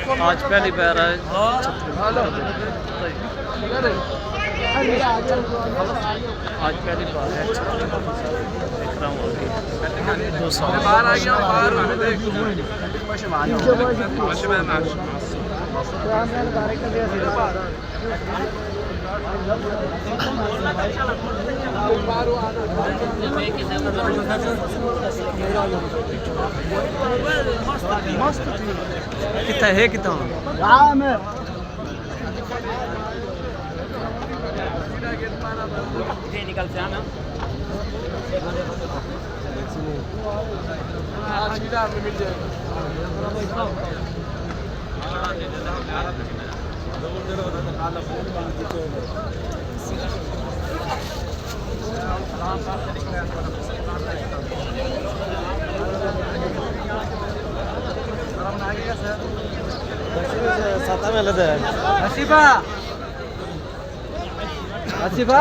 आज पहली बार है आज पहली बार है देख रहा हूँ अभी 2 साल बाहर आ गया बाहर कितना है कितना निकल से आना हसीबा हसीबा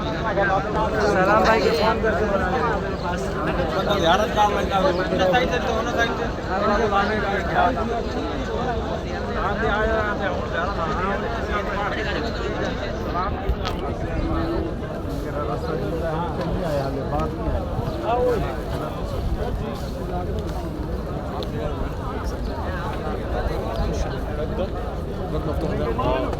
सलाम भाई के फोन करके यार काम लगा होना चाहिए तो होना चाहिए आते आया आते और जाना सलाम मेरा रास्ता नहीं आया हाले बात नहीं आया